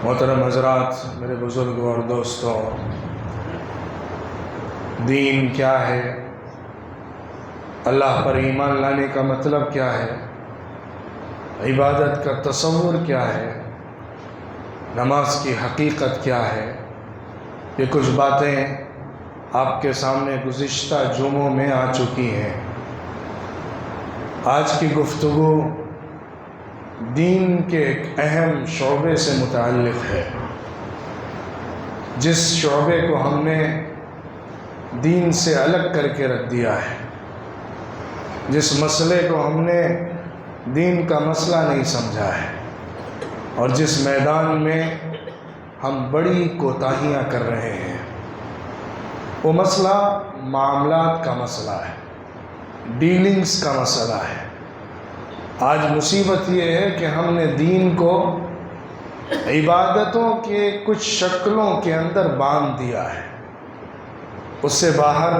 محترم حضرات، میرے بزرگوں اور دوستوں، دین کیا ہے؟ اللہ پر ایمان لانے کا مطلب کیا ہے؟ عبادت کا تصور کیا ہے؟ نماز کی حقیقت کیا ہے؟ یہ کچھ باتیں آپ کے سامنے گزشتہ جمعوں میں آ چکی ہیں۔ آج کی گفتگو دین کے ایک اہم شعبے سے متعلق ہے، جس شعبے کو ہم نے دین سے الگ کر کے رکھ دیا ہے، جس مسئلے کو ہم نے دین کا مسئلہ نہیں سمجھا ہے، اور جس میدان میں ہم بڑی کوتاہیاں کر رہے ہیں۔ وہ مسئلہ معاملات کا مسئلہ ہے، ڈیلنگز کا مسئلہ ہے۔ آج مصیبت یہ ہے کہ ہم نے دین کو عبادتوں کے کچھ شکلوں کے اندر باندھ دیا ہے۔ اس سے باہر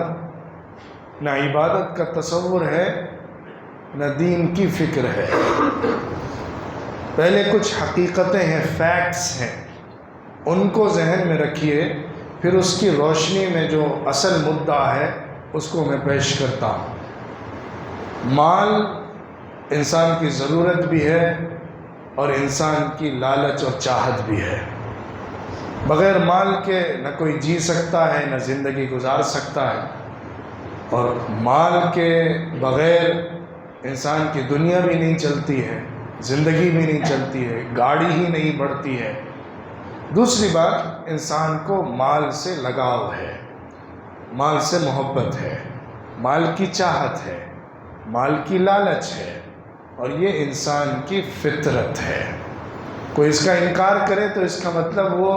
نہ عبادت کا تصور ہے، نہ دین کی فکر ہے۔ پہلے کچھ حقیقتیں ہیں، فیکٹس ہیں، ان کو ذہن میں رکھیے، پھر اس کی روشنی میں جو اصل مدعا ہے اس کو میں پیش کرتا ہوں۔ مال انسان کی ضرورت بھی ہے اور انسان کی لالچ اور چاہت بھی ہے۔ بغیر مال کے نہ کوئی جی سکتا ہے، نہ زندگی گزار سکتا ہے، اور مال کے بغیر انسان کی دنیا بھی نہیں چلتی ہے، زندگی بھی نہیں چلتی ہے، گاڑی ہی نہیں بڑھتی ہے۔ دوسری بات، انسان کو مال سے لگاؤ ہے، مال سے محبت ہے، مال کی چاہت ہے، مال کی لالچ ہے، اور یہ انسان کی فطرت ہے۔ کوئی اس کا انکار کرے تو اس کا مطلب وہ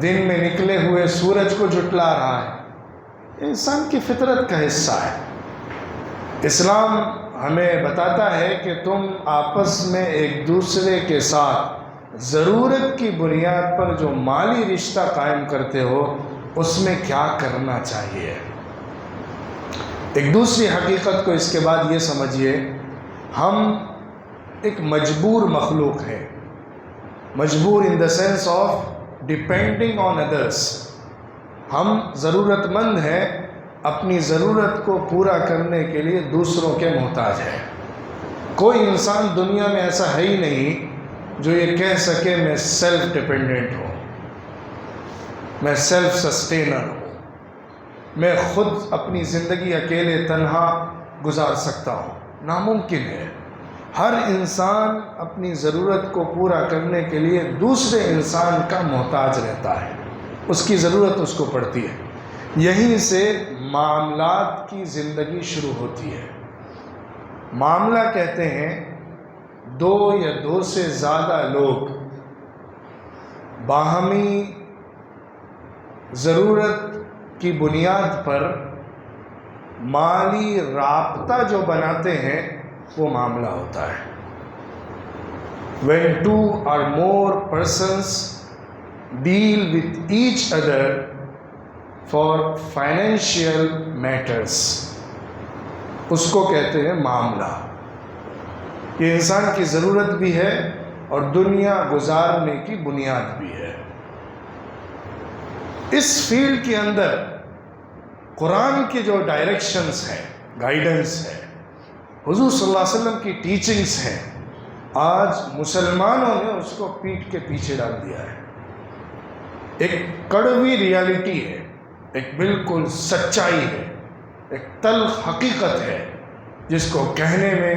دن میں نکلے ہوئے سورج کو جھٹلا رہا ہے۔ انسان کی فطرت کا حصہ ہے۔ اسلام ہمیں بتاتا ہے کہ تم آپس میں ایک دوسرے کے ساتھ ضرورت کی بنیاد پر جو مالی رشتہ قائم کرتے ہو، اس میں کیا کرنا چاہیے۔ ایک دوسری حقیقت کو اس کے بعد یہ سمجھیے، ہم ایک مجبور مخلوق ہیں۔ مجبور in the sense of depending on others. ہم ضرورت مند ہیں، اپنی ضرورت کو پورا کرنے کے لیے دوسروں کے محتاج ہیں۔ کوئی انسان دنیا میں ایسا ہے ہی نہیں جو یہ کہہ سکے میں سیلف ڈیپینڈنٹ ہوں، میں سیلف سسٹینر ہوں، میں خود اپنی زندگی اکیلے تنہا گزار سکتا ہوں۔ ناممکن ہے۔ ہر انسان اپنی ضرورت کو پورا کرنے کے لیے دوسرے انسان کا محتاج رہتا ہے، اس کی ضرورت اس کو پڑتی ہے۔ یہیں سے معاملات کی زندگی شروع ہوتی ہے۔ معاملہ کہتے ہیں دو یا دو سے زیادہ لوگ باہمی ضرورت کی بنیاد پر مالی رابطہ جو بناتے ہیں، وہ معاملہ ہوتا ہے۔ When two or more persons deal with each other for financial matters، اس کو کہتے ہیں معاملہ۔ یہ انسان کی ضرورت بھی ہے اور دنیا گزارنے کی بنیاد بھی ہے۔ اس فیلڈ کے اندر قرآن کی جو ڈائریکشنز ہیں، گائیڈنس ہے، حضور صلی اللہ علیہ وسلم کی ٹیچنگز ہیں، آج مسلمانوں نے اس کو پیٹھ کے پیچھے ڈال دیا ہے۔ ایک کڑوی ریالٹی ہے، ایک بالکل سچائی ہے، ایک تلخ حقیقت ہے، جس کو کہنے میں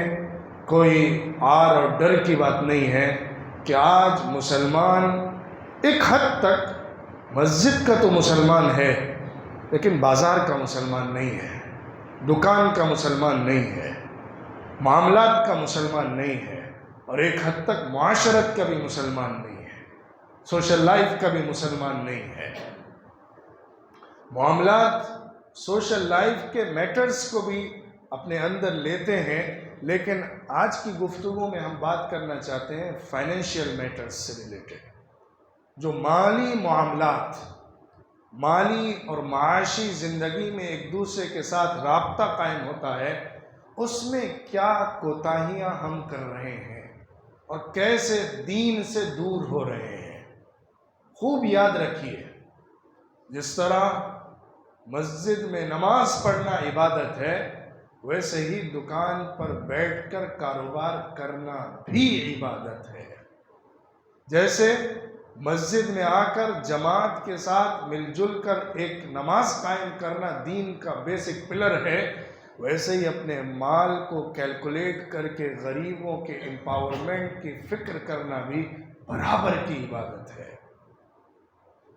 کوئی آر اور ڈر کی بات نہیں ہے کہ آج مسلمان ایک حد تک مسجد کا تو مسلمان ہے، لیکن بازار کا مسلمان نہیں ہے، دکان کا مسلمان نہیں ہے، معاملات کا مسلمان نہیں ہے، اور ایک حد تک معاشرت کا بھی مسلمان نہیں ہے، سوشل لائف کا بھی مسلمان نہیں ہے۔ معاملات سوشل لائف کے میٹرز کو بھی اپنے اندر لیتے ہیں، لیکن آج کی گفتگو میں ہم بات کرنا چاہتے ہیں فائنینشیل میٹرز سے ریلیٹڈ، جو مالی معاملات، مالی اور معاشی زندگی میں ایک دوسرے کے ساتھ رابطہ قائم ہوتا ہے، اس میں کیا کوتاہیاں ہم کر رہے ہیں اور کیسے دین سے دور ہو رہے ہیں۔ خوب یاد رکھیے، جس طرح مسجد میں نماز پڑھنا عبادت ہے، ویسے ہی دکان پر بیٹھ کر کاروبار کرنا بھی عبادت ہے۔ جیسے مسجد میں آ کر جماعت کے ساتھ مل جل کر ایک نماز قائم کرنا دین کا بیسک پلر ہے، ویسے ہی اپنے مال کو کیلکولیٹ کر کے غریبوں کے امپاورمنٹ کی فکر کرنا بھی برابر کی عبادت ہے۔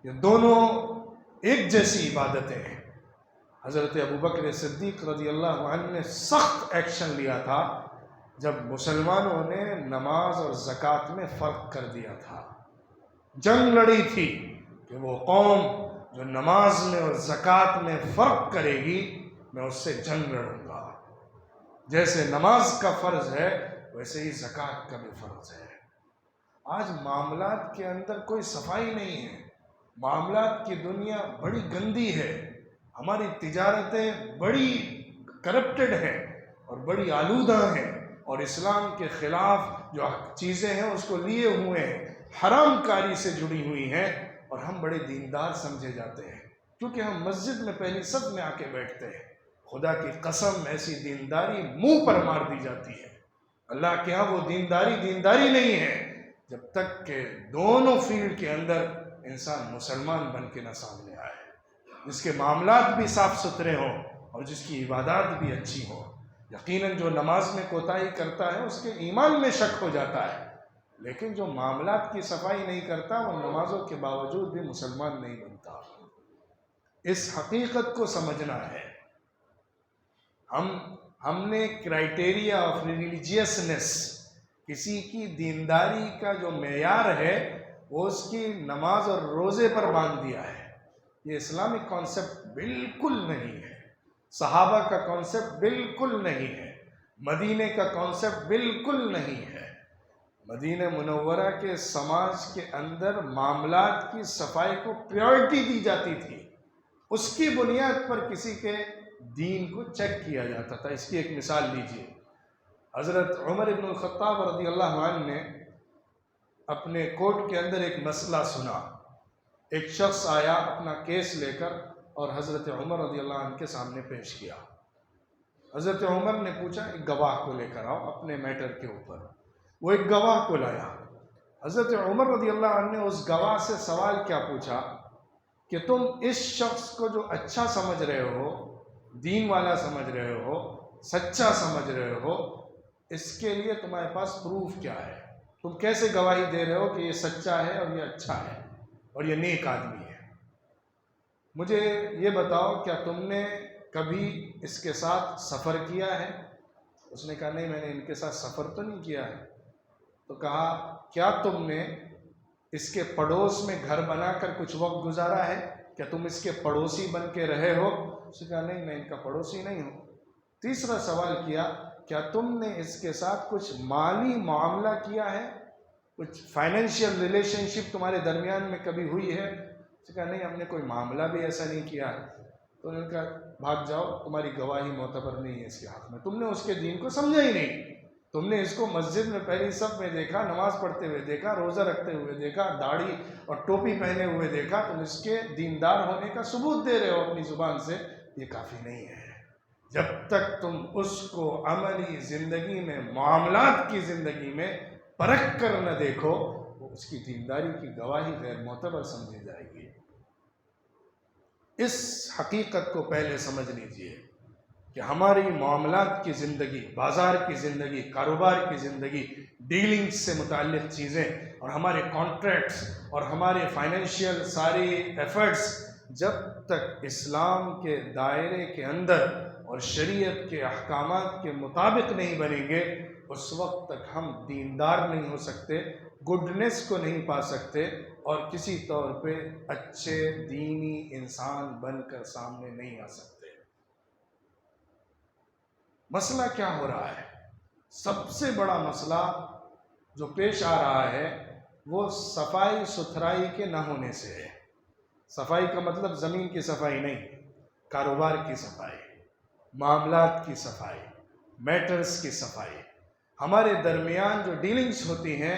یہ دونوں ایک جیسی عبادتیں ہیں۔ حضرت ابوبکر صدیق رضی اللہ عنہ نے سخت ایکشن لیا تھا جب مسلمانوں نے نماز اور زکوٰۃ میں فرق کر دیا تھا۔ جنگ لڑی تھی کہ وہ قوم جو نماز میں اور زکوٰۃ میں فرق کرے گی، میں اس سے جنگ لڑوں گا۔ جیسے نماز کا فرض ہے، ویسے ہی زکوٰۃ کا بھی فرض ہے۔ آج معاملات کے اندر کوئی صفائی نہیں ہے، معاملات کی دنیا بڑی گندی ہے، ہماری تجارتیں بڑی کرپٹڈ ہیں اور بڑی آلودہ ہیں، اور اسلام کے خلاف جو چیزیں ہیں اس کو لیے ہوئے ہیں، حرام کاری سے جڑی ہوئی ہیں، اور ہم بڑے دیندار سمجھے جاتے ہیں کیونکہ ہم مسجد میں پہلی صف میں آ کے بیٹھتے ہیں۔ خدا کی قسم، ایسی دینداری منہ پر مار دی جاتی ہے۔ اللہ کے ہاں وہ دینداری نہیں ہے جب تک کہ دونوں فیلڈ کے اندر انسان مسلمان بن کے نہ سامنے آئے، جس کے معاملات بھی صاف ستھرے ہوں اور جس کی عبادات بھی اچھی ہوں۔ یقیناً جو نماز میں کوتاہی کرتا ہے اس کے ایمان میں شک ہو جاتا ہے، لیکن جو معاملات کی صفائی نہیں کرتا وہ نمازوں کے باوجود بھی مسلمان نہیں بنتا۔ اس حقیقت کو سمجھنا ہے۔ ہم نے کرائٹیریا آف ریلیجیسنس، کسی کی دینداری کا جو معیار ہے وہ اس کی نماز اور روزے پر باندھ دیا ہے۔ یہ اسلامک کانسیپٹ بالکل نہیں ہے، صحابہ کا کانسیپٹ بالکل نہیں ہے، مدینے کا کانسیپٹ بالکل نہیں ہے۔ مدینہ منورہ کے سماج کے اندر معاملات کی صفائی کو پریورٹی دی جاتی تھی، اس کی بنیاد پر کسی کے دین کو چیک کیا جاتا تھا۔ اس کی ایک مثال لیجیے، حضرت عمر بن الخطاب رضی اللہ عنہ نے اپنے کورٹ کے اندر ایک مسئلہ سنا۔ ایک شخص آیا اپنا کیس لے کر اور حضرت عمر رضی اللہ عنہ کے سامنے پیش کیا۔ حضرت عمر نے پوچھا ایک گواہ کو لے کر آؤ اپنے میٹر کے اوپر۔ وہ ایک گواہ کو لایا۔ حضرت عمر رضی اللہ عنہ نے اس گواہ سے سوال کیا پوچھا کہ تم اس شخص کو جو اچھا سمجھ رہے ہو، دین والا سمجھ رہے ہو، سچا سمجھ رہے ہو، اس کے لیے تمہارے پاس پروف کیا ہے؟ تم کیسے گواہی دے رہے ہو کہ یہ سچا ہے اور یہ اچھا ہے اور یہ نیک آدمی ہے؟ مجھے یہ بتاؤ، کیا تم نے کبھی اس کے ساتھ سفر کیا ہے؟ اس نے کہا نہیں، میں نے ان کے ساتھ سفر تو نہیں کیا ہے۔ تو کہا کیا تم نے اس کے پڑوس میں گھر بنا کر کچھ وقت گزارا ہے؟ کیا تم اس کے پڑوسی بن کے رہے ہو؟ اس نے کہا نہیں، میں ان کا پڑوسی نہیں ہوں۔ تیسرا سوال کیا، کیا تم نے اس کے ساتھ کچھ مالی معاملہ کیا ہے؟ کچھ فائنینشیل ریلیشن شپ تمہارے درمیان میں کبھی ہوئی ہے؟ اس نے کہا نہیں، ہم نے کوئی معاملہ بھی ایسا نہیں کیا ہے۔ تو انہوں نے کہا بھاگ جاؤ، تمہاری گواہی معتبر نہیں ہے اس کے حق میں، تم نے اس کے دین کو سمجھا ہی نہیں۔ تم نے اس کو مسجد میں پہلی صف میں دیکھا، نماز پڑھتے ہوئے دیکھا، روزہ رکھتے ہوئے دیکھا، داڑھی اور ٹوپی پہنے ہوئے دیکھا، تم اس کے دیندار ہونے کا ثبوت دے رہے ہو اپنی زبان سے، یہ کافی نہیں ہے۔ جب تک تم اس کو عملی زندگی میں، معاملات کی زندگی میں پرکھ کر نہ دیکھو، وہ اس کی دینداری کی گواہی غیر معتبر سمجھی جائے گی۔ اس حقیقت کو پہلے سمجھ لیجئے کہ ہماری معاملات کی زندگی، بازار کی زندگی، کاروبار کی زندگی، ڈیلنگز سے متعلق چیزیں اور ہمارے کانٹریکٹس اور ہمارے فائنینشیل ساری ایفرٹس جب تک اسلام کے دائرے کے اندر اور شریعت کے احکامات کے مطابق نہیں بنیں گے، اس وقت تک ہم دیندار نہیں ہو سکتے، گڈنس کو نہیں پا سکتے، اور کسی طور پہ اچھے دینی انسان بن کر سامنے نہیں آ سکتے۔ مسئلہ کیا ہو رہا ہے؟ سب سے بڑا مسئلہ جو پیش آ رہا ہے وہ صفائی ستھرائی کے نہ ہونے سے ہے۔ صفائی کا مطلب زمین کی صفائی نہیں، کاروبار کی صفائی، معاملات کی صفائی، میٹرز کی صفائی۔ ہمارے درمیان جو ڈیلنگز ہوتی ہیں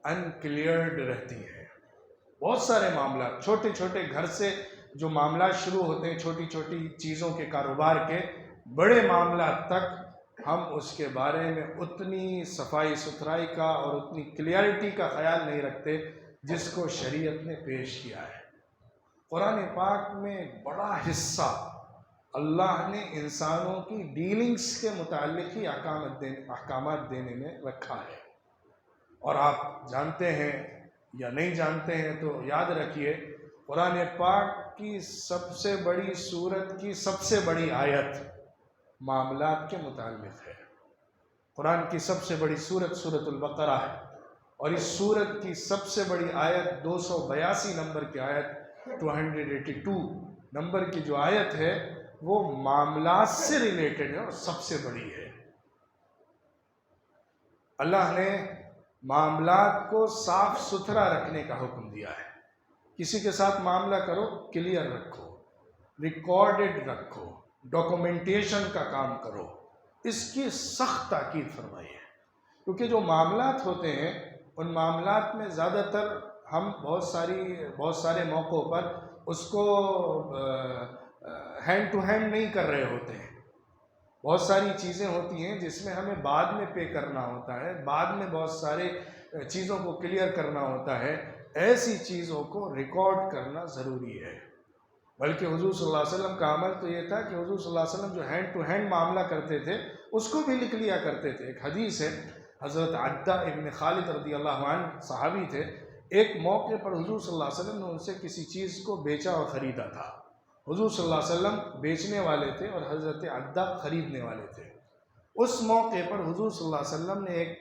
انکلیئرڈ رہتی ہیں، بہت سارے معاملات، چھوٹے چھوٹے گھر سے جو معاملات شروع ہوتے ہیں، چھوٹی چھوٹی چیزوں کے کاروبار کے، بڑے معاملات تک ہم اس کے بارے میں اتنی صفائی ستھرائی کا اور اتنی کلیئرٹی کا خیال نہیں رکھتے جس کو شریعت نے پیش کیا ہے۔ قرآن پاک میں بڑا حصہ اللہ نے انسانوں کی ڈیلنگز کے متعلق ہی احکامات دینے میں رکھا ہے۔ اور آپ جانتے ہیں یا نہیں جانتے ہیں تو یاد رکھیے، قرآن پاک کی سب سے بڑی سورت کی سب سے بڑی آیت معاملات کے متعلق ہے۔ قرآن کی سب سے بڑی سورت سورۃ البقرہ ہے، اور اس سورت کی سب سے بڑی آیت 282 نمبر کی آیت، 282 نمبر کی جو آیت ہے وہ معاملات سے ریلیٹڈ ہے اور سب سے بڑی ہے۔ اللہ نے معاملات کو صاف ستھرا رکھنے کا حکم دیا ہے۔ کسی کے ساتھ معاملہ کرو، کلیئر رکھو، ریکارڈڈ رکھو، ڈاکومنٹیشن کا کام کرو، اس کی سخت تاکید فرمائی ہے۔ کیونکہ جو معاملات ہوتے ہیں ان معاملات میں زیادہ تر ہم بہت سارے موقعوں پر اس کو ہینڈ ٹو ہینڈ نہیں کر رہے ہوتے ہیں۔ بہت ساری چیزیں ہوتی ہیں جس میں ہمیں بعد میں پے کرنا ہوتا ہے، بعد میں بہت سارے چیزوں کو کلیئر کرنا ہوتا ہے۔ ایسی چیزوں کو ریکارڈ کرنا ضروری ہے۔ بلکہ حضور صلی اللہ علیہ وسلم کا عمل تو یہ تھا کہ حضور صلی اللہ علیہ وسلم جو ہینڈ ٹو ہینڈ معاملہ کرتے تھے اس کو بھی لکھ لیا کرتے تھے۔ ایک حدیث ہے، حضرت عدہ ابن خالد رضی اللہ عنہ صحابی تھے، ایک موقع پر حضور صلی اللہ علیہ وسلم نے ان سے کسی چیز کو بیچا اور خریدا تھا۔ حضور صلی اللہ علیہ وسلم بیچنے والے تھے اور حضرت عدہ خریدنے والے تھے۔ اس موقع پر حضور صلی اللہ علیہ وسلم نے ایک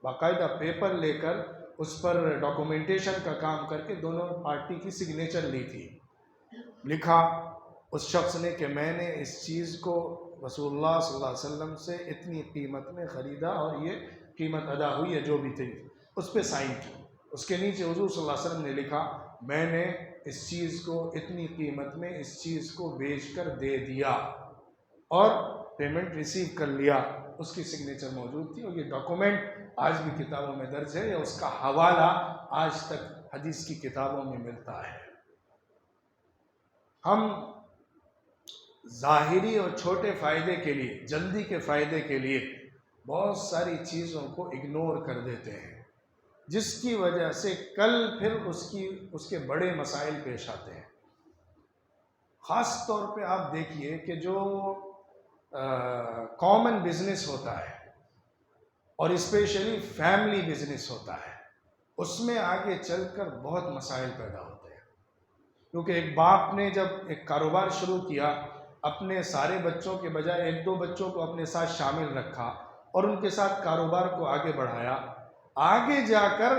باقاعدہ پیپر لے کر اس پر ڈاکومنٹیشن کا کام کر کے دونوں پارٹی کی سگنیچر لی تھی۔ لکھا اس شخص نے کہ میں نے اس چیز کو رسول اللہ صلی اللہ علیہ وسلم سے اتنی قیمت میں خریدا اور یہ قیمت ادا ہوئی ہے جو بھی تھی، اس پہ سائن کی۔ اس کے نیچے حضور صلی اللہ علیہ وسلم نے لکھا میں نے اس چیز کو اتنی قیمت میں اس چیز کو بیچ کر دے دیا اور پیمنٹ ریسیو کر لیا۔ اس کی سگنیچر موجود تھی، اور یہ ڈاکومنٹ آج بھی کتابوں میں درج ہے، یا اس کا حوالہ آج تک حدیث کی کتابوں میں ملتا ہے۔ ہم ظاہری اور چھوٹے فائدے کے لیے، جلدی کے فائدے کے لیے بہت ساری چیزوں کو اگنور کر دیتے ہیں، جس کی وجہ سے کل پھر اس کے بڑے مسائل پیش آتے ہیں۔ خاص طور پہ آپ دیکھیے کہ جو کامن بزنس ہوتا ہے اور اسپیشلی فیملی بزنس ہوتا ہے، اس میں آگے چل کر بہت مسائل پیدا ہوتے ہیں۔ کیونکہ ایک باپ نے جب ایک کاروبار شروع کیا، اپنے سارے بچوں کے بجائے ایک دو بچوں کو اپنے ساتھ شامل رکھا اور ان کے ساتھ کاروبار کو آگے بڑھایا، آگے جا کر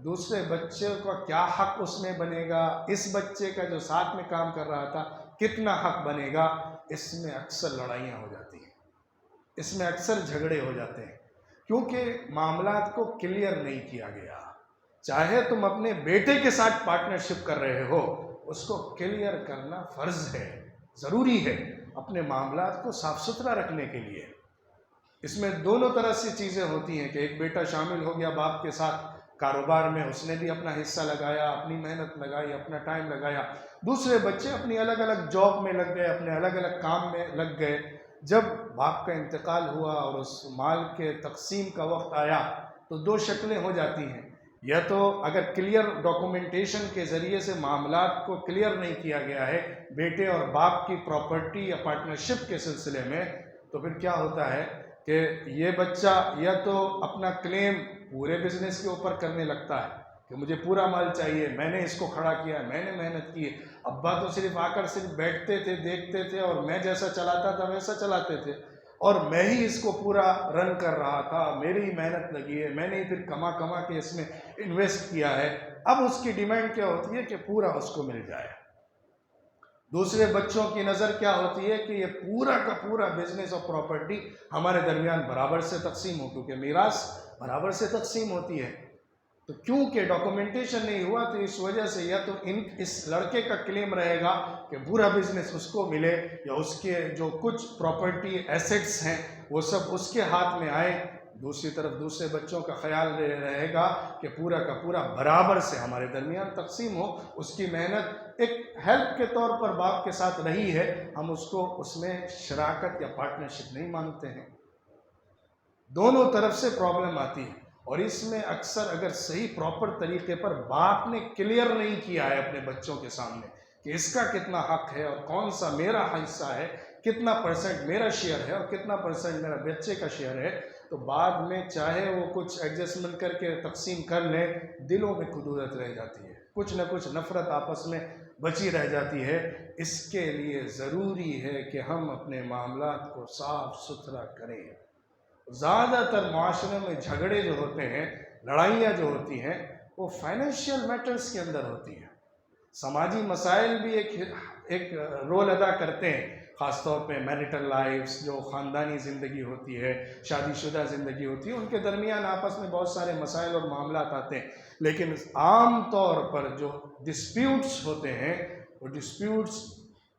دوسرے بچے کا کیا حق اس میں بنے گا، اس بچے کا جو ساتھ میں کام کر رہا تھا کتنا حق بنے گا، اس میں اکثر لڑائیاں ہو جاتی ہیں، اس میں اکثر جھگڑے ہو جاتے ہیں، کیونکہ معاملات کو کلیئر نہیں کیا گیا۔ چاہے تم اپنے بیٹے کے ساتھ پارٹنرشپ کر رہے ہو، اس کو کلیئر کرنا فرض ہے، ضروری ہے اپنے معاملات کو صاف ستھرا رکھنے کے لیے۔ اس میں دونوں طرح سے چیزیں ہوتی ہیں کہ ایک بیٹا شامل ہو گیا باپ کے ساتھ کاروبار میں، اس نے بھی اپنا حصہ لگایا، اپنی محنت لگائی، اپنا ٹائم لگایا، دوسرے بچے اپنی الگ الگ جاب میں لگ گئے، اپنے الگ الگ کام میں لگ گئے۔ جب باپ کا انتقال ہوا اور اس مال کے تقسیم کا وقت آیا تو دو شکلیں ہو جاتی ہیں، یا تو اگر کلیئر ڈاکومنٹیشن کے ذریعے سے معاملات کو کلیئر نہیں کیا گیا ہے بیٹے اور باپ کی پراپرٹی یا پارٹنرشپ کے سلسلے میں، تو پھر کیا ہوتا ہے کہ یہ بچہ یا تو اپنا کلیم پورے بزنس کے اوپر کرنے لگتا ہے کہ مجھے پورا مال چاہیے، میں نے اس کو کھڑا کیا ہے، میں نے محنت کی ہے، ابا تو صرف آ کر صرف بیٹھتے تھے، دیکھتے تھے، اور میں جیسا چلاتا تھا ویسا چلاتے تھے، اور میں ہی اس کو پورا رن کر رہا تھا، میری ہی محنت لگی ہے، میں نے ہی پھر کما کے اس میں انویسٹ کیا ہے۔ اب اس کی ڈیمانڈ کیا ہوتی ہے کہ پورا اس کو مل جائے۔ دوسرے بچوں کی نظر کیا ہوتی ہے کہ یہ پورا کا پورا بزنس اور پراپرٹی ہمارے درمیان برابر سے تقسیم ہو، کیونکہ میراث برابر سے تقسیم ہوتی ہے۔ تو کیونکہ ڈاکومنٹیشن نہیں ہوا تو اس وجہ سے یا تو اس لڑکے کا کلیم رہے گا کہ پورا بزنس اس کو ملے، یا اس کے جو کچھ پراپرٹی ایسٹس ہیں وہ سب اس کے ہاتھ میں آئے، دوسری طرف دوسرے بچوں کا خیال رہے گا کہ پورا کا پورا برابر سے ہمارے درمیان تقسیم ہو. اس کی محنت ایک ہیلپ کے طور پر باپ کے ساتھ رہی ہے، ہم اس کو اس میں شراکت یا پارٹنرشپ نہیں مانتے ہیں. دونوں طرف سے پرابلم آتی ہے، اور اس میں اکثر اگر صحیح پراپر طریقے پر باپ نے کلیئر نہیں کیا ہے اپنے بچوں کے سامنے کہ اس کا کتنا حق ہے اور کون سا میرا حصہ ہے، کتنا پرسنٹ میرا شیئر ہے اور کتنا پرسنٹ میرا بچے کا شیئر ہے، تو بعد میں چاہے وہ کچھ ایڈجسٹمنٹ کر کے تقسیم کر لیں، دلوں میں کدورت رہ جاتی ہے، کچھ نہ کچھ نفرت آپس میں بچی رہ جاتی ہے. اس کے لیے ضروری ہے کہ ہم اپنے معاملات کو صاف ستھرا کریں. زیادہ تر معاشرے میں جھگڑے جو ہوتے ہیں، لڑائیاں جو ہوتی ہیں، وہ فائنینشیل میٹرز کے اندر ہوتی ہیں. سماجی مسائل بھی ایک رول ادا کرتے ہیں، خاص طور پہ میریٹل لائفز، جو خاندانی زندگی ہوتی ہے، شادی شدہ زندگی ہوتی ہے، ان کے درمیان آپس میں بہت سارے مسائل اور معاملات آتے ہیں. لیکن عام طور پر جو ڈسپیوٹس ہوتے ہیں، وہ ڈسپیوٹس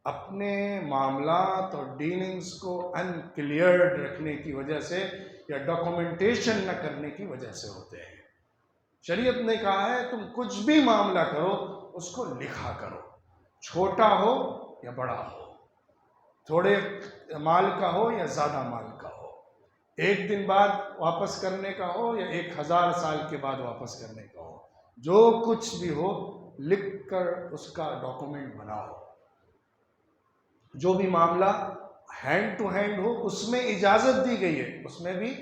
اپنے معاملات اور ڈیلنگز کو انکلیئرڈ رکھنے کی وجہ سے یا ڈاکومنٹیشن نہ کرنے کی وجہ سے ہوتے ہیں. شریعت نے کہا ہے تم کچھ بھی معاملہ کرو اس کو لکھا کرو، چھوٹا ہو یا بڑا ہو، تھوڑے مال کا ہو یا زیادہ مال کا ہو، ایک دن بعد واپس کرنے کا ہو یا 1000 سال کے بعد واپس کرنے کا ہو، جو کچھ بھی ہو لکھ کر اس کا ڈاکومنٹ بناؤ. جو بھی معاملہ ہینڈ ٹو ہینڈ ہو اس میں اجازت دی گئی ہے، اس میں بھی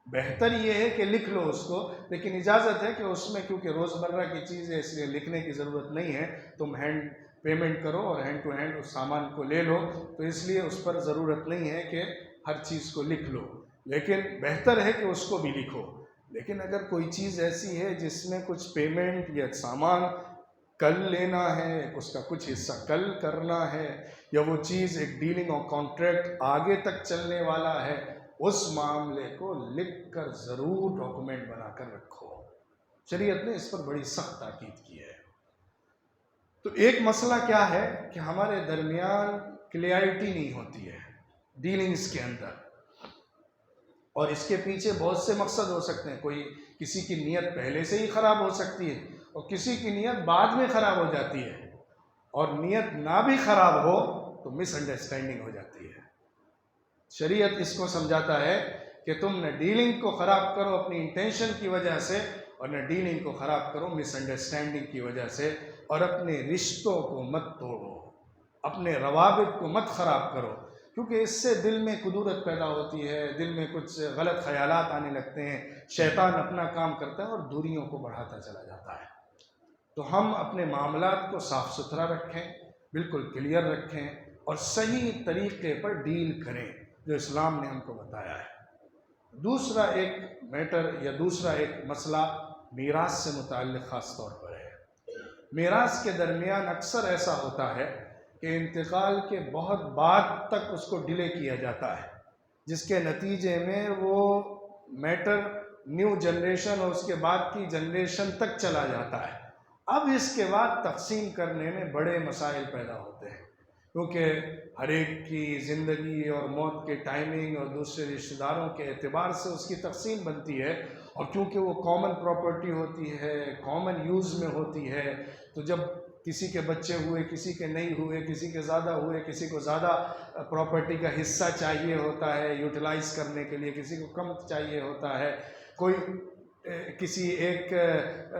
بہتر یہ ہے کہ لکھ لو اس کو، لیکن اجازت ہے کہ اس میں کیونکہ روزمرہ کی چیز ہے اس لیے لکھنے کی ضرورت نہیں ہے. تم ہینڈ پیمنٹ کرو اور ہینڈ ٹو ہینڈ اس سامان کو لے لو، تو اس لیے اس پر ضرورت نہیں ہے کہ ہر چیز کو لکھ لو، لیکن بہتر ہے کہ اس کو بھی لکھو. لیکن اگر کوئی چیز ایسی ہے جس میں کچھ پیمنٹ یا سامان کل لینا ہے، اس کا کچھ حصہ کل کرنا ہے، یا وہ چیز ایک ڈیلنگ اور کانٹریکٹ آگے تک چلنے والا ہے، اس معاملے کو لکھ کر ضرور ڈاکومنٹ بنا کر رکھو. شریعت نے اس پر بڑی سخت تاکید کی ہے. تو ایک مسئلہ کیا ہے کہ ہمارے درمیان کلیئرٹی نہیں ہوتی ہے ڈیلنگز کے اندر، اور اس کے پیچھے بہت سے مقصد ہو سکتے ہیں. کوئی کسی کی نیت پہلے سے ہی خراب ہو سکتی ہے اور کسی کی نیت بعد میں خراب ہو جاتی ہے، اور نیت نہ بھی خراب ہو تو مس انڈرسٹینڈنگ ہو جاتی ہے. شریعت اس کو سمجھاتا ہے کہ تم نہ ڈیلنگ کو خراب کرو اپنی انٹینشن کی وجہ سے، اور نہ ڈیلنگ کو خراب کرو مس انڈرسٹینڈنگ کی وجہ سے، اور اپنے رشتوں کو مت توڑو، اپنے روابط کو مت خراب کرو، کیونکہ اس سے دل میں کدورت پیدا ہوتی ہے، دل میں کچھ غلط خیالات آنے لگتے ہیں، شیطان اپنا کام کرتا ہے اور دوریوں کو بڑھاتا چلا جاتا ہے. تو ہم اپنے معاملات کو صاف ستھرا رکھیں، بالکل کلیئر رکھیں، اور صحیح طریقے پر ڈیل کریں جو اسلام نے ہم کو بتایا ہے. دوسرا ایک میٹر یا دوسرا ایک مسئلہ میراث سے متعلق خاص طور پر ہے. میراث کے درمیان اکثر ایسا ہوتا ہے کہ انتقال کے بہت بعد تک اس کو ڈیلے کیا جاتا ہے، جس کے نتیجے میں وہ میٹر نیو جنریشن اور اس کے بعد کی جنریشن تک چلا جاتا ہے. اب اس کے بعد تقسیم کرنے میں بڑے مسائل پیدا ہوتے ہیں، کیونکہ ہر ایک کی زندگی اور موت کے ٹائمنگ اور دوسرے رشتہ داروں کے اعتبار سے اس کی تقسیم بنتی ہے، اور کیونکہ وہ کامن پراپرٹی ہوتی ہے، کامن یوز میں ہوتی ہے، تو جب کسی کے بچے ہوئے، کسی کے نہیں ہوئے، کسی کے زیادہ ہوئے، کسی کو زیادہ پراپرٹی کا حصہ چاہیے ہوتا ہے یوٹیلائز کرنے کے لیے، کسی کو کم چاہیے ہوتا ہے، کوئی کسی ایک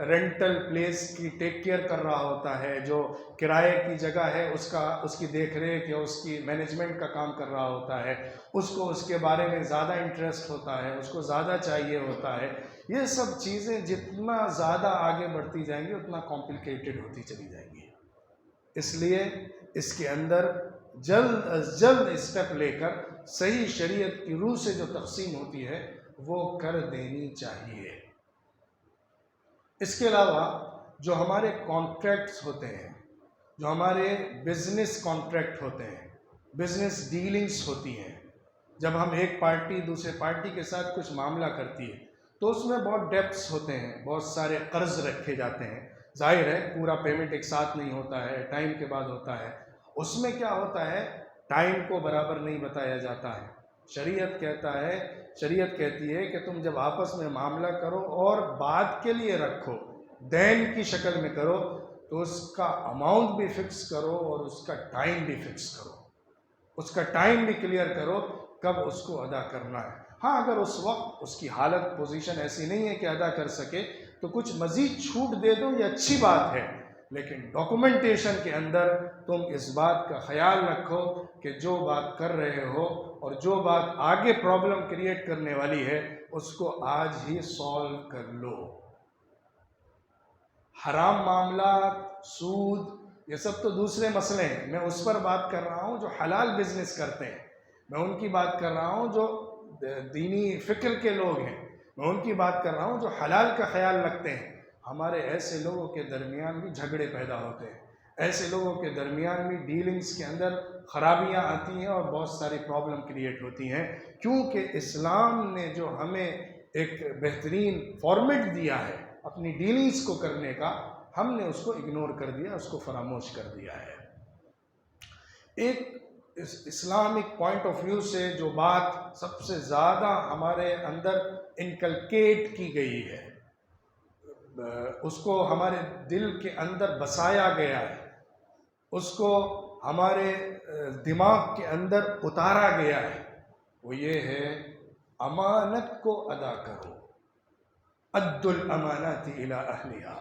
رینٹل پلیس کی ٹیک کیئر کر رہا ہوتا ہے، جو کرائے کی جگہ ہے اس کی دیکھ ریکھ یا اس کی مینجمنٹ کا کام کر رہا ہوتا ہے، اس کو اس کے بارے میں زیادہ انٹرسٹ ہوتا ہے، اس کو زیادہ چاہیے ہوتا ہے. یہ سب چیزیں جتنا زیادہ آگے بڑھتی جائیں گی اتنا کمپلیکیٹڈ ہوتی چلی جائیں گی. اس لیے اس کے اندر جلد از جلد اسٹیپ لے کر صحیح شریعت کی روح سے جو تقسیم ہوتی ہے وہ کر دینی چاہیے. اس کے علاوہ جو ہمارے کانٹریکٹس ہوتے ہیں، جو ہمارے بزنس کانٹریکٹ ہوتے ہیں، بزنس ڈیلنگز ہوتی ہیں، جب ہم ایک پارٹی دوسرے پارٹی کے ساتھ کچھ معاملہ کرتی ہے تو اس میں بہت ڈیپٹس ہوتے ہیں، بہت سارے قرض رکھے جاتے ہیں. ظاہر ہے پورا پیمنٹ ایک ساتھ نہیں ہوتا ہے، ٹائم کے بعد ہوتا ہے. اس میں کیا ہوتا ہے، ٹائم کو برابر نہیں بتایا جاتا ہے، شریعت کہتی ہے کہ تم جب آپس میں معاملہ کرو اور بعد کے لیے رکھو، دین کی شکل میں کرو، تو اس کا اماؤنٹ بھی فکس کرو اور اس کا ٹائم بھی فکس کرو، اس کا ٹائم بھی کلیئر کرو کب اس کو ادا کرنا ہے۔ ہاں اگر اس وقت اس کی حالت پوزیشن ایسی نہیں ہے کہ ادا کر سکے تو کچھ مزید چھوٹ دے دو، یہ اچھی بات ہے، لیکن ڈاکومنٹیشن کے اندر تم اس بات کا خیال رکھو کہ جو بات کر رہے ہو اور جو بات آگے پرابلم کریٹ کرنے والی ہے اس کو آج ہی سالو کر لو۔ حرام معاملات، سود، یہ سب تو دوسرے مسئلے ہیں، میں اس پر بات کر رہا ہوں جو حلال بزنس کرتے ہیں، میں ان کی بات کر رہا ہوں جو دینی فکر کے لوگ ہیں، میں ان کی بات کر رہا ہوں جو حلال کا خیال رکھتے ہیں۔ ہمارے ایسے لوگوں کے درمیان بھی جھگڑے پیدا ہوتے ہیں، ایسے لوگوں کے درمیان بھی ڈیلنگز کے اندر خرابیاں آتی ہیں اور بہت ساری پرابلم کریٹ ہوتی ہیں، کیونکہ اسلام نے جو ہمیں ایک بہترین فارمیٹ دیا ہے اپنی ڈیلنگز کو کرنے کا، ہم نے اس کو اگنور کر دیا، اس کو فراموش کر دیا ہے۔ ایک اسلامک پوائنٹ آف ویو سے جو بات سب سے زیادہ ہمارے اندر انکلکیٹ کی گئی ہے، اس کو ہمارے دل کے اندر بسایا گیا ہے، اس کو ہمارے دماغ کے اندر اتارا گیا ہے، وہ یہ ہے امانت کو ادا کرو، ادُّ الامانات الی اہلہا،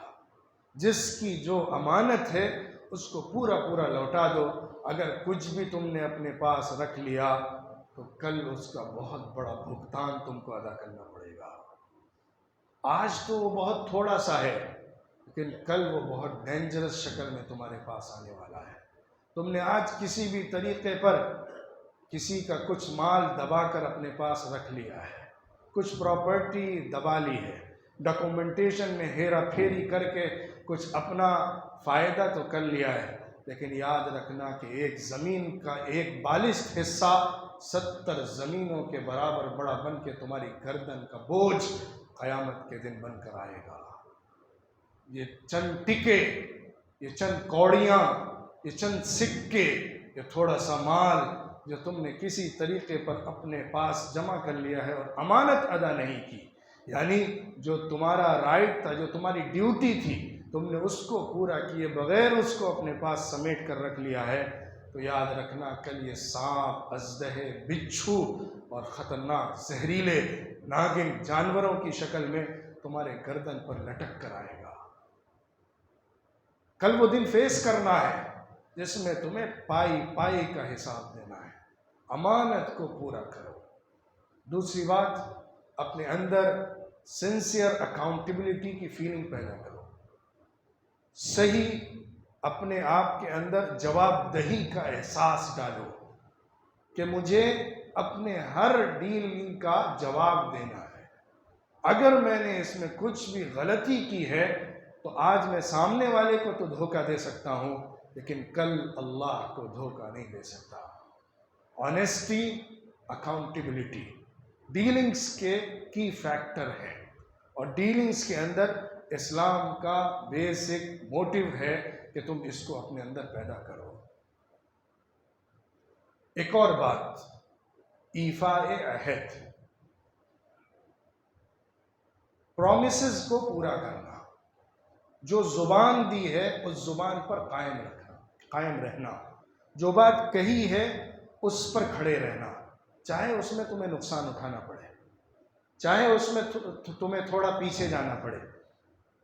جس کی جو امانت ہے اس کو پورا پورا لوٹا دو۔ اگر کچھ بھی تم نے اپنے پاس رکھ لیا تو کل اس کا بہت بڑا بھگتان تم کو ادا کرنا پڑے گا۔ آج تو وہ بہت تھوڑا سا ہے، لیکن کل وہ بہت ڈینجرس شکل میں تمہارے پاس آنے والا ہے۔ تم نے آج کسی بھی طریقے پر کسی کا کچھ مال دبا کر اپنے پاس رکھ لیا ہے، کچھ پراپرٹی دبا لی ہے، ڈاکومنٹیشن میں ہیرا پھیری کر کے کچھ اپنا فائدہ تو کر لیا ہے، لیکن یاد رکھنا کہ ایک زمین کا ایک بالشت حصہ 70 زمینوں کے برابر بڑا بن کے تمہاری گردن کا بوجھ قیامت کے دن بن کر آئے گا۔ یہ چند ٹکے، یہ چند کوڑیاں، یہ چند سکے، یہ تھوڑا سا مال جو تم نے کسی طریقے پر اپنے پاس جمع کر لیا ہے اور امانت ادا نہیں کی، یعنی جو تمہارا رائٹ تھا، جو تمہاری ڈیوٹی تھی، تم نے اس کو پورا کیے بغیر اس کو اپنے پاس سمیٹ کر رکھ لیا ہے، تو یاد رکھنا کل یہ سانپ، اژدہے، بچھو اور خطرناک زہریلے ناگن جانوروں کی شکل میں تمہارے گردن پر لٹک کر آئے گا۔ کل وہ دن فیس کرنا ہے جس میں تمہیں پائی پائی کا حساب دینا ہے۔ امانت کو پورا کرو۔ دوسری بات، اپنے اندر سنسیئر اکاؤنٹیبلٹی کی فیلنگ پیدا کرو، صحیح اپنے آپ کے اندر جواب دہی کا احساس ڈالو کہ مجھے اپنے ہر ڈیلنگ کا جواب دینا ہے۔ اگر میں نے اس میں کچھ بھی غلطی کی ہے تو آج میں سامنے والے کو تو دھوکہ دے سکتا ہوں، لیکن کل اللہ کو دھوکہ نہیں دے سکتا۔ آنیسٹی، اکاؤنٹیبلٹی ڈیلنگز کے کی فیکٹر ہے، اور ڈیلنگز کے اندر اسلام کا بیسک موٹیو ہے کہ تم اس کو اپنے اندر پیدا کرو۔ ایک اور بات، ایفاء عہد، پرومسز کو پورا کرنا، جو زبان دی ہے اس زبان پر قائم رہنا، جو بات کہی ہے اس پر کھڑے رہنا، چاہے اس میں تمہیں نقصان اٹھانا پڑے، چاہے اس میں تمہیں تھوڑا پیچھے جانا پڑے،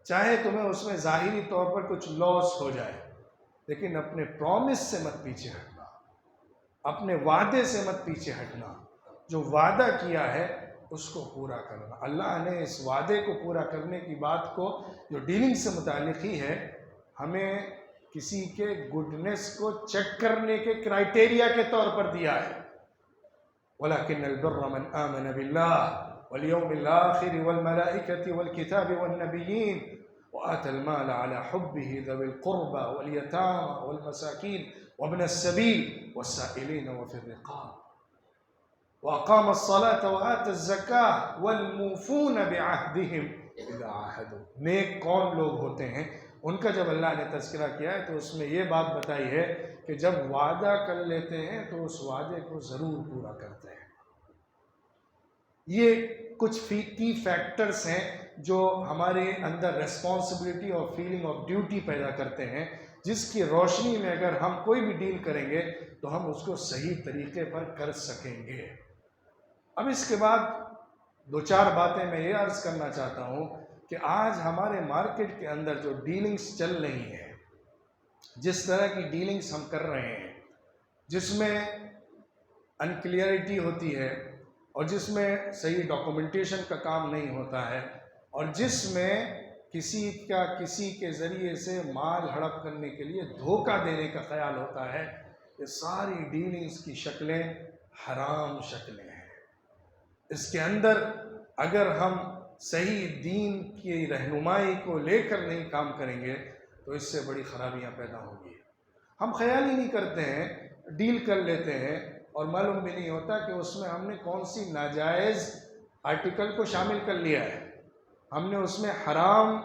چاہے تمہیں اس میں ظاہری طور پر کچھ لاس ہو جائے، لیکن اپنے پرومس سے مت پیچھے ہٹنا، اپنے وعدے سے مت پیچھے ہٹنا، جو وعدہ کیا ہے اس کو پورا کرنا۔ اللہ نے اس وعدے کو پورا کرنے کی بات کو جو ڈیلنگ سے متعلق ہی ہے، ہمیں کسی کے گڈنس کو چیک کرنے کے کرائٹیریا کے طور پر دیا ہے۔ وَلَكِنَّ الْبِرَّ مَنْ آمَنَ بِاللَّهِ وَالْيَوْمِ الْآخِرِ وَالْمَلَائِكَةِ وَالْكِتَابِ وَالنَّبِيِّينَ وَآتَى الْمَالَ عَلَى حُبِّهِ ذَوِي الْقُرْبَى وَالْيَتَامَى وَالْمَسَاكِينِ وَابْنَ السَّبِيلِ وَالسَّائِلِينَ وَفِي الرِّقَابِ وَأَقَامَ الصَّلَاةَ وَآتَى الزَّكَاةَ وَالْمُوفُونَ بِعَهْدِهِمْ إِذَا عَاهَدُوا۔ نیک کون لوگ ہوتے ہیں، ان کا جب اللہ نے تذکرہ کیا ہے تو اس میں یہ بات بتائی ہے کہ جب وعدہ کر لیتے ہیں تو اس وعدے کو ضرور پورا کرتے ہیں۔ یہ کچھ کی فیکٹرز ہیں جو ہمارے اندر ریسپانسبلٹی اور فیلنگ آف ڈیوٹی پیدا کرتے ہیں، جس کی روشنی میں اگر ہم کوئی بھی ڈیل کریں گے تو ہم اس کو صحیح طریقے پر کر سکیں گے۔ اب اس کے بعد دو چار باتیں میں یہ عرض کرنا چاہتا ہوں کہ آج ہمارے مارکیٹ کے اندر جو ڈیلنگز چل رہی ہیں، جس طرح کی ڈیلنگز ہم کر رہے ہیں، جس میں انکلیئرٹی ہوتی ہے اور جس میں صحیح ڈاکومنٹیشن کا کام نہیں ہوتا ہے، اور جس میں کسی کے ذریعے سے مال ہڑپ کرنے کے لیے دھوکہ دینے کا خیال ہوتا ہے، یہ ساری ڈیلنگز کی شکلیں حرام شکلیں ہیں۔ اس کے اندر اگر ہم صحیح دین کی رہنمائی کو لے کر نہیں کام کریں گے تو اس سے بڑی خرابیاں پیدا ہوں گی۔ ہم خیال ہی نہیں کرتے ہیں، ڈیل کر لیتے ہیں اور معلوم بھی نہیں ہوتا کہ اس میں ہم نے کون سی ناجائز آرٹیکل کو شامل کر لیا ہے، ہم نے اس میں حرام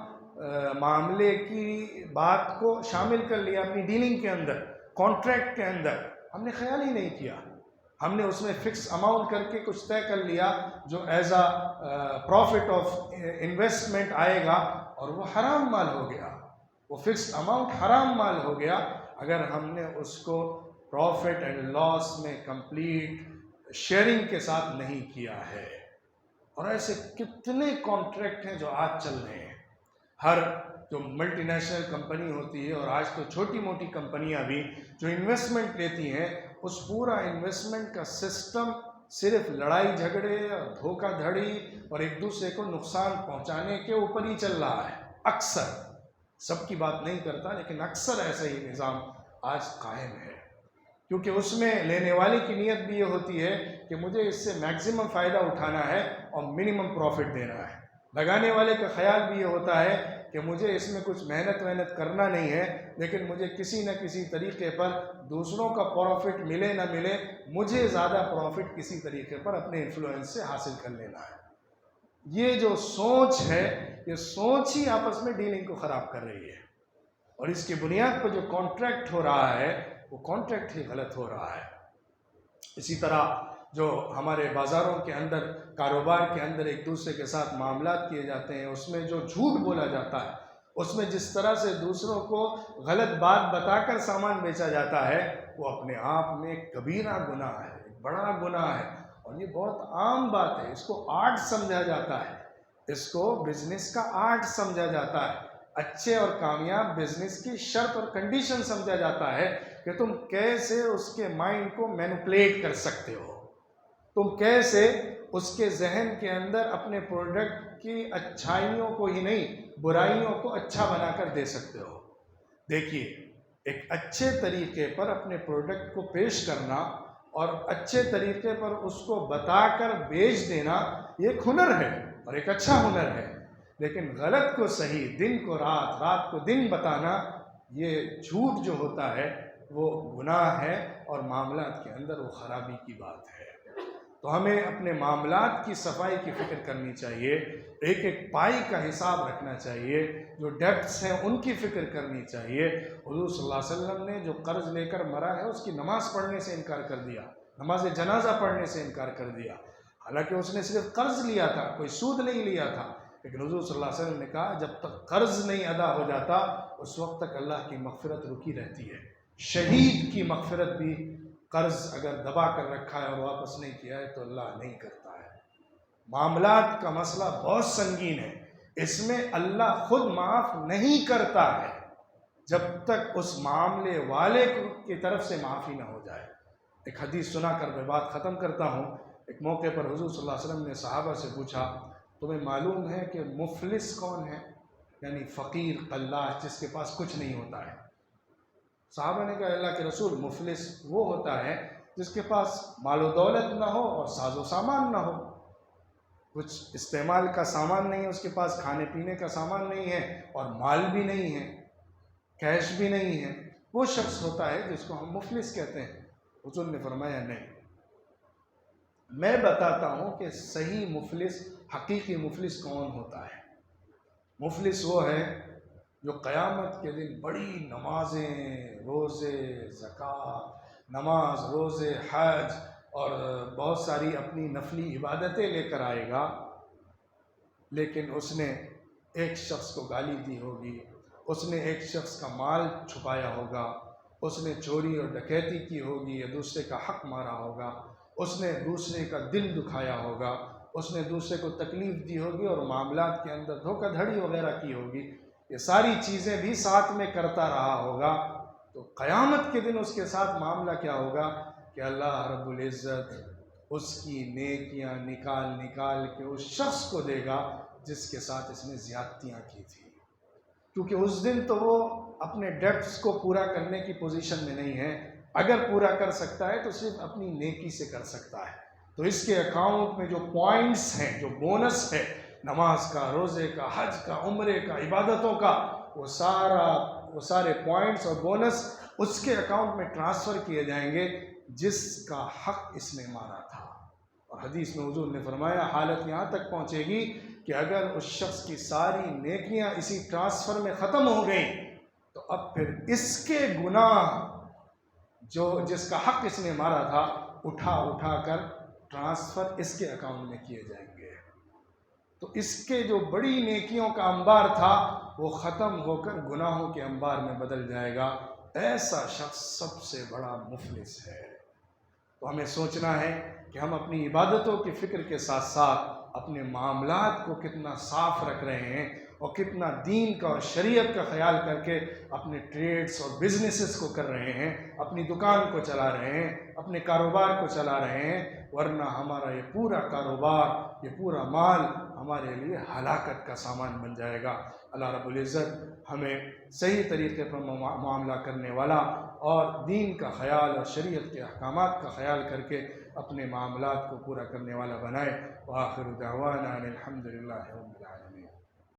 معاملے کی بات کو شامل کر لیا اپنی ڈیلنگ کے اندر، کانٹریکٹ کے اندر، ہم نے خیال ہی نہیں کیا، ہم نے اس میں فکس اماؤنٹ کر کے کچھ طے کر لیا جو as a prophet of investment آئے گا، اور وہ حرام مال ہو گیا، وہ فکس اماؤنٹ حرام مال ہو گیا اگر ہم نے اس کو پروفٹ اینڈ لاس میں کمپلیٹ شیئرنگ کے ساتھ نہیں کیا ہے۔ اور ایسے کتنے کانٹریکٹ ہیں جو آج چل رہے ہیں، ہر جو ملٹی نیشنل کمپنی ہوتی ہے اور آج تو چھوٹی موٹی کمپنیاں بھی جو انویسٹمنٹ لیتی ہیں، اس پورا انویسٹمنٹ کا سسٹم صرف لڑائی جھگڑے اور دھوکہ دھڑی اور ایک دوسرے کو نقصان پہنچانے کے اوپر ہی چل رہا ہے۔ اکثر، سب کی بات نہیں کرتا لیکن اکثر ایسا ہی نظام آج قائم ہے، کیونکہ اس میں لینے والے کی نیت بھی یہ ہوتی ہے کہ مجھے اس سے میکسیمم فائدہ اٹھانا ہے اور منیمم پروفٹ دینا ہے۔ لگانے والے کا خیال بھی یہ ہوتا ہے کہ مجھے اس میں کچھ محنت کرنا نہیں ہے، لیکن مجھے کسی نہ کسی طریقے پر دوسروں کا پروفٹ ملے نہ ملے، مجھے زیادہ پروفٹ کسی طریقے پر اپنے انفلوئنس سے حاصل کر لینا ہے۔ یہ جو سوچ ہے، یہ سوچ ہی آپس میں ڈیلنگ کو خراب کر رہی ہے، اور اس کی بنیاد پر جو کانٹریکٹ ہو رہا ہے وہ کانٹریکٹ ہی غلط ہو رہا ہے۔ اسی طرح جو ہمارے بازاروں کے اندر، کاروبار کے اندر ایک دوسرے کے ساتھ معاملات کیے جاتے ہیں، اس میں جو جھوٹ بولا جاتا ہے، اس میں جس طرح سے دوسروں کو غلط بات بتا کر سامان بیچا جاتا ہے، وہ اپنے آپ میں ایک کبیرہ گناہ ہے، ایک بڑا گناہ ہے، اور یہ بہت عام بات ہے۔ اس کو آرٹ سمجھا جاتا ہے، اس کو بزنس کا آرٹ سمجھا جاتا ہے، اچھے اور کامیاب بزنس کی شرط اور کنڈیشن سمجھا جاتا ہے کہ تم کیسے اس کے مائنڈ کو مینپولیٹ کر سکتے ہو، تم کیسے اس کے ذہن کے اندر اپنے پروڈکٹ کی اچھائیوں کو ہی نہیں، برائیوں کو اچھا بنا کر دے سکتے ہو۔ دیکھیے، ایک اچھے طریقے پر اپنے پروڈکٹ کو پیش کرنا اور اچھے طریقے پر اس کو بتا کر بیچ دینا، یہ ایک ہنر ہے اور ایک اچھا ہنر ہے، لیکن غلط کو صحیح، دن کو رات، رات کو دن بتانا، یہ جھوٹ جو ہوتا ہے وہ گناہ ہے، اور معاملات کے اندر وہ خرابی کی بات ہے۔ تو ہمیں اپنے معاملات کی صفائی کی فکر کرنی چاہیے، ایک ایک پائی کا حساب رکھنا چاہیے، جو ڈیبٹس ہیں ان کی فکر کرنی چاہیے۔ حضور صلی اللہ علیہ وسلم نے جو قرض لے کر مرا ہے اس کی نماز پڑھنے سے انکار کر دیا، نماز جنازہ پڑھنے سے انکار کر دیا، حالانکہ اس نے صرف قرض لیا تھا، کوئی سود نہیں لیا تھا، لیکن حضور صلی اللہ علیہ وسلم نے کہا جب تک قرض نہیں ادا ہو جاتا اس وقت تک اللہ کی مغفرت رکی رہتی ہے۔ شہید کی مغفرت بھی قرض اگر دبا کر رکھا ہے اور واپس نہیں کیا ہے تو اللہ نہیں کرتا ہے۔ معاملات کا مسئلہ بہت سنگین ہے، اس میں اللہ خود معاف نہیں کرتا ہے جب تک اس معاملے والے کی طرف سے معافی نہ ہو جائے۔ ایک حدیث سنا کر میں بات ختم کرتا ہوں۔ ایک موقع پر حضور صلی اللہ علیہ وسلم نے صحابہ سے پوچھا، تمہیں معلوم ہے کہ مفلس کون ہے؟ یعنی فقیر، قلاش، جس کے پاس کچھ نہیں ہوتا ہے۔ صحابہ نے کہا اللہ کے رسول، مفلس وہ ہوتا ہے جس کے پاس مال و دولت نہ ہو اور ساز و سامان نہ ہو، کچھ استعمال کا سامان نہیں ہے اس کے پاس، کھانے پینے کا سامان نہیں ہے اور مال بھی نہیں ہے، کیش بھی نہیں ہے، وہ شخص ہوتا ہے جس کو ہم مفلس کہتے ہیں۔ حضور نے فرمایا نہیں، میں بتاتا ہوں کہ صحیح مفلس، حقیقی مفلس کون ہوتا ہے۔ مفلس وہ ہے جو قیامت کے دن بڑی نمازیں، روزے، زکوٰۃ، نماز، روزے، حج، اور بہت ساری اپنی نفلی عبادتیں لے کر آئے گا، لیکن اس نے ایک شخص کو گالی دی ہوگی، اس نے ایک شخص کا مال چھپایا ہوگا، اس نے چوری اور ڈکیتی کی ہوگی یا دوسرے کا حق مارا ہوگا، اس نے دوسرے کا دل دکھایا ہوگا، اس نے دوسرے کو تکلیف دی ہوگی اور معاملات کے اندر دھوکہ دھڑی وغیرہ کی ہوگی، یہ ساری چیزیں بھی ساتھ میں کرتا رہا ہوگا، تو قیامت کے دن اس کے ساتھ معاملہ کیا ہوگا کہ اللہ رب العزت اس کی نیکیاں نکال نکال کے اس شخص کو دے گا جس کے ساتھ اس نے زیادتیاں کی تھی، کیونکہ اس دن تو وہ اپنے ڈیبٹس کو پورا کرنے کی پوزیشن میں نہیں ہے، اگر پورا کر سکتا ہے تو صرف اپنی نیکی سے کر سکتا ہے، تو اس کے اکاؤنٹ میں جو پوائنٹس ہیں، جو بونس ہے نماز کا، روزے کا، حج کا، عمرے کا، عبادتوں کا، وہ سارے پوائنٹس اور بونس اس کے اکاؤنٹ میں ٹرانسفر کیے جائیں گے جس کا حق اس نے مارا تھا۔ اور حدیث میں حضور نے فرمایا حالت یہاں تک پہنچے گی کہ اگر اس شخص کی ساری نیکیاں اسی ٹرانسفر میں ختم ہو گئیں تو اب پھر اس کے گناہ جس کا حق اس نے مارا تھا اٹھا کر ٹرانسفر اس کے اکاؤنٹ میں کیے جائیں گے، تو اس کے جو بڑی نیکیوں کا انبار تھا وہ ختم ہو کر گناہوں کے انبار میں بدل جائے گا۔ ایسا شخص سب سے بڑا مفلس ہے۔ تو ہمیں سوچنا ہے کہ ہم اپنی عبادتوں کی فکر کے ساتھ ساتھ اپنے معاملات کو کتنا صاف رکھ رہے ہیں اور کتنا دین کا اور شریعت کا خیال کر کے اپنے ٹریڈز اور بزنسز کو کر رہے ہیں، اپنی دکان کو چلا رہے ہیں، اپنے کاروبار کو چلا رہے ہیں، ورنہ ہمارا یہ پورا کاروبار، یہ پورا مال ہمارے لیے ہلاکت کا سامان بن جائے گا۔ اللہ رب العزت ہمیں صحیح طریقے پر معاملہ کرنے والا اور دین کا خیال اور شریعت کے احکامات کا خیال کر کے اپنے معاملات کو پورا کرنے والا بنائے۔ وآخر دعوانا ان الحمد للہ رب العالمین۔